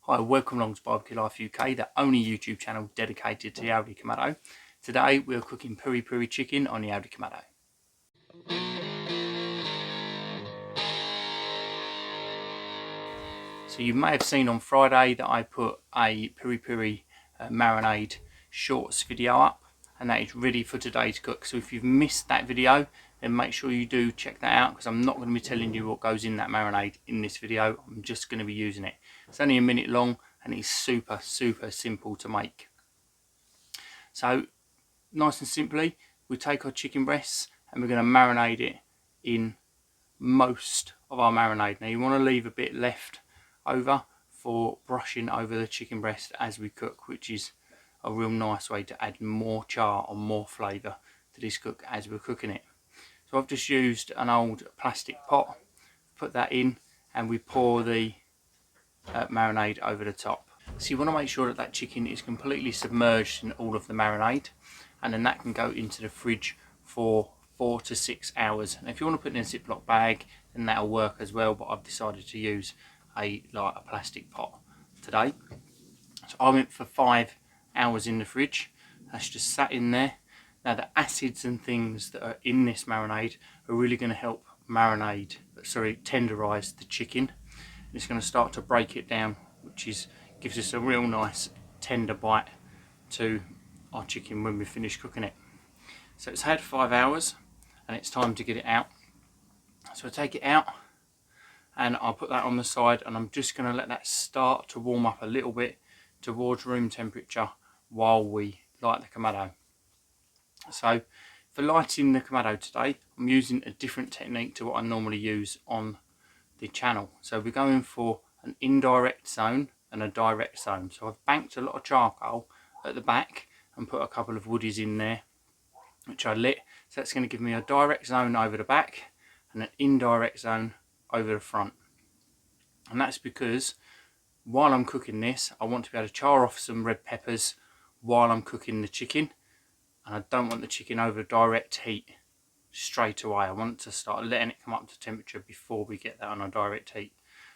Hi, welcome along to Barbecue Life UK, the only YouTube channel dedicated to the Aldi kamado. Today we're cooking Piri Piri chicken on the Aldi kamado. So you may have seen on Friday that I put a Piri Piri marinade shorts video up, and that is ready for today to cook. So if you've missed that video, then make sure you do check that out, because I'm not going to be telling you what goes in that marinade in this video. I'm just going to be using it. It's only a minute long and it's super simple to make. So nice and simply, we take our chicken breasts and we're going to marinate it in most of our marinade. Now you want to leave a bit left over for brushing over the chicken breast as we cook, which is a real nice way to add more char or more flavour to this cook as we're cooking it. So I've just used an old plastic pot, put that in, and we pour the marinade over the top. So you want to make sure that that chicken is completely submerged in all of the marinade, and then that can go into the fridge for 4 to 6 hours. And if you want to put it in a Ziploc bag, then that'll work as well, but I've decided to use a plastic pot today. So I went for 5 hours in the fridge. That's just sat in there. Now the acids and things that are in this marinade are really going to help tenderize the chicken. And it's going to start to break it down, which gives us a real nice tender bite to our chicken when we finish cooking it. So it's had 5 hours and it's time to get it out. So I take it out and I'll put that on the side, and I'm just going to let that start to warm up a little bit towards room temperature while we light the kamado. So for lighting the kamado today, I'm using a different technique to what I normally use on the channel. So we're going for an indirect zone and a direct zone. So I've banked a lot of charcoal at the back and put a couple of woodies in there, which I lit. So that's going to give me a direct zone over the back and an indirect zone over the front. And that's because while I'm cooking this, I want to be able to char off some red peppers while I'm cooking the chicken, and I don't want the chicken over direct heat straight away. I want to start letting it come up to temperature before we get that on a direct heat.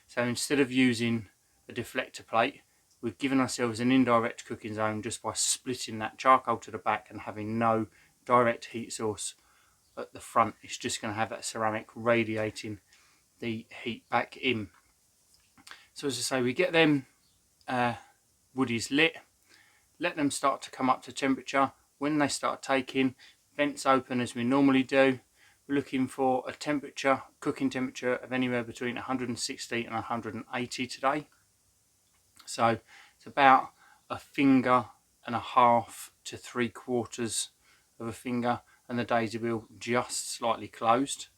So instead of using a deflector plate, we've given ourselves an indirect cooking zone just by splitting that charcoal to the back and having no direct heat source at the front. It's just going to have that ceramic radiating the heat back in. So as I say, we get them woodies lit, let them start to come up to temperature. When they start taking, vents open as we normally do. We're looking for a cooking temperature of anywhere between 160 and 180 today. So it's about a finger and a half to 3/4 of a finger, and the daisy wheel just slightly closed.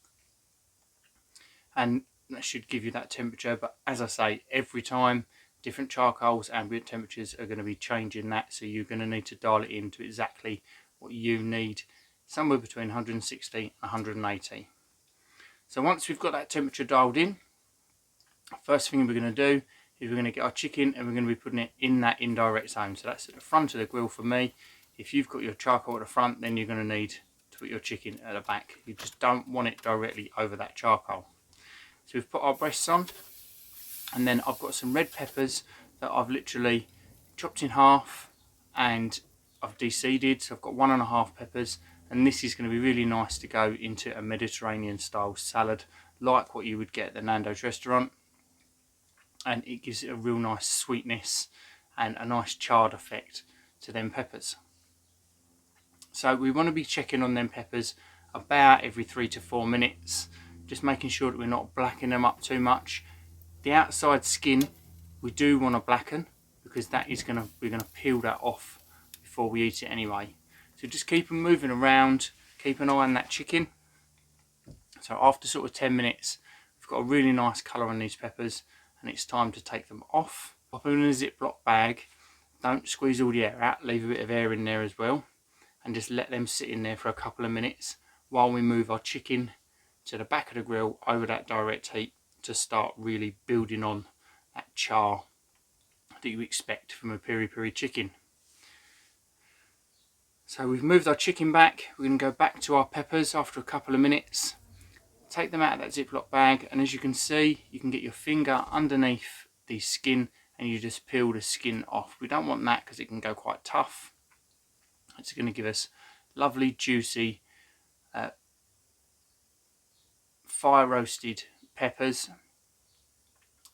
And that should give you that temperature, but as I say, every time different charcoals, ambient temperatures are going to be changing that, so you're going to need to dial it in to exactly what you need, somewhere between 160 and 180. So once we've got that temperature dialed in, first thing we're going to do is we're going to get our chicken and we're going to be putting it in that indirect zone. So that's at the front of the grill for me. If you've got your charcoal at the front, then you're going to need to put your chicken at the back. You just don't want it directly over that charcoal. So we've put our breasts on, and then I've got some red peppers that I've literally chopped in half and I've de-seeded. So I've got 1.5 peppers, and this is going to be really nice to go into a Mediterranean style salad like what you would get at the Nandos restaurant, and it gives it a real nice sweetness and a nice charred effect to them peppers. So we want to be checking on them peppers about every 3 to 4 minutes, just making sure that we're not blackening them up too much. The outside skin we do want to blacken, because we're going to peel that off before we eat it anyway. So just keep them moving around, keep an eye on that chicken. So after sort of 10 minutes, we've got a really nice colour on these peppers, and it's time to take them off. Pop them in a Ziploc bag, don't squeeze all the air out, leave a bit of air in there as well, and just let them sit in there for a couple of minutes while we move our chicken to the back of the grill over that direct heat to start really building on that char that you expect from a Piri Piri chicken. So we've moved our chicken back. We're going to go back to our peppers after a couple of minutes, take them out of that Ziploc bag, and as you can see, you can get your finger underneath the skin and you just peel the skin off. We don't want that because it can go quite tough. It's going to give us lovely juicy fire roasted peppers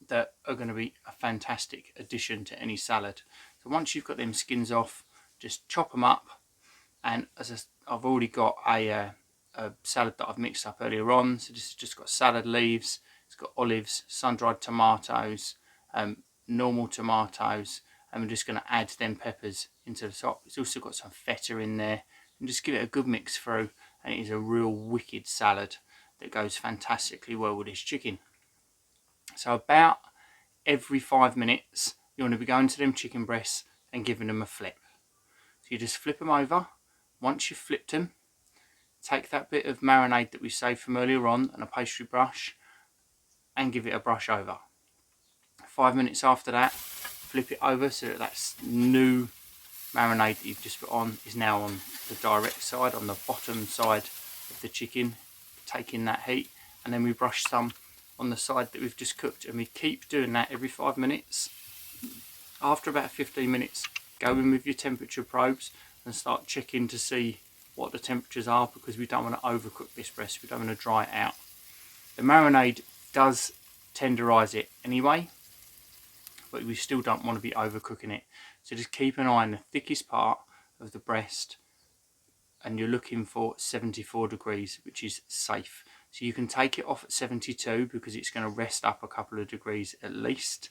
that are going to be a fantastic addition to any salad. So once you've got them skins off, just chop them up. And as I've already got a salad that I've mixed up earlier on, so this has just got salad leaves, it's got olives, sun-dried tomatoes, normal tomatoes, and we're just going to add them peppers into the top. It's also got some feta in there, and just give it a good mix through, and it is a real wicked salad that goes fantastically well with this chicken. So about every 5 minutes you want to be going to them chicken breasts and giving them a flip. So you just flip them over. Once you've flipped them, take that bit of marinade that we saved from earlier on and a pastry brush and give it a brush over. 5 minutes after that, flip it over so that new marinade that you've just put on is now on the direct side, on the bottom side of the chicken, taking that heat, and then we brush some on the side that we've just cooked, and we keep doing that every 5 minutes. After about 15 minutes, go in with your temperature probes and start checking to see what the temperatures are, because we don't want to overcook this breast, we don't want to dry it out. The marinade does tenderize it anyway, but we still don't want to be overcooking it. So just keep an eye on the thickest part of the breast, and you're looking for 74 degrees, which is safe. So you can take it off at 72 because it's going to rest up a couple of degrees at least.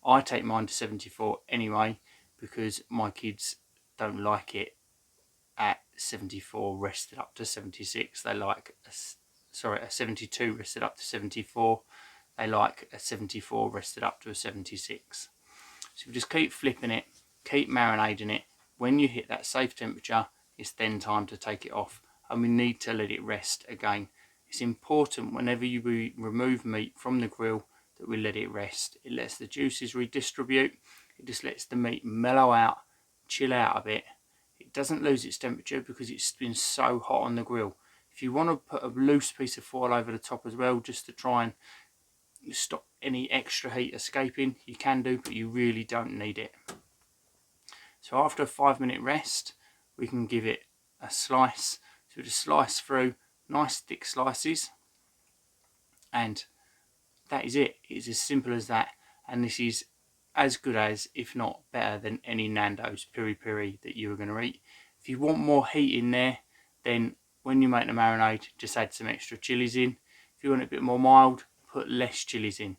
I take mine to 74 anyway because my kids don't like it at 74 rested up to 76. They like a 72 rested up to 74. They like a 74 rested up to a 76. So we just keep flipping it, keep marinating it. When you hit that safe temperature, it's then time to take it off, and we need to let it rest again. It's important whenever you remove meat from the grill that we let it rest. It lets the juices redistribute. It just lets the meat mellow out, chill out a bit. It doesn't lose its temperature because it's been so hot on the grill. If you want to put a loose piece of foil over the top as well, just to try and stop any extra heat escaping, you can do, but you really don't need it. So after a 5 minute rest, we can give it a slice. So just slice through nice thick slices, and that is it. It's as simple as that, and this is as good as, if not better than, any Nandos Piri Piri that you are going to eat. If you want more heat in there, then when you make the marinade, just add some extra chilies in. If you want it a bit more mild, put less chilies in.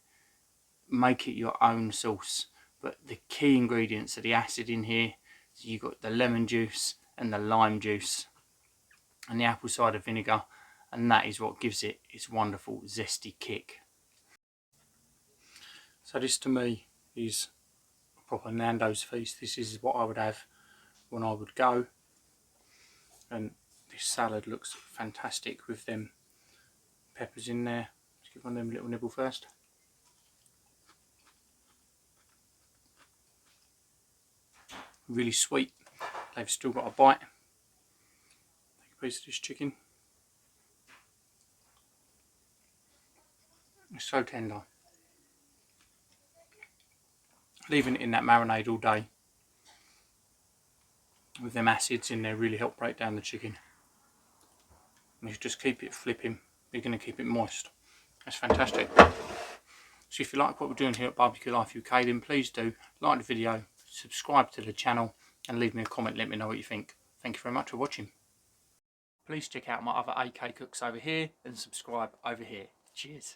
Make it your own sauce. But the key ingredients are the acid in here. So you've got the lemon juice and the lime juice and the apple cider vinegar, and that is what gives it its wonderful zesty kick. So this to me is a proper Nando's feast. This is what I would have when I would go, and this salad looks fantastic with them peppers in there. Let's give one of them a little nibble first. Really sweet. They've still got a bite. Take a piece of this chicken. It's so tender. Leaving it in that marinade all day with them acids in there really help break down the chicken. And if you just keep it flipping, you're going to keep it moist. That's fantastic. So if you like what we're doing here at Barbecue Life UK, then please do like the video, subscribe to the channel, and leave me a comment. Let me know what you think. Thank you very much for watching. Please check out my other AK cooks over here and subscribe over here. Cheers.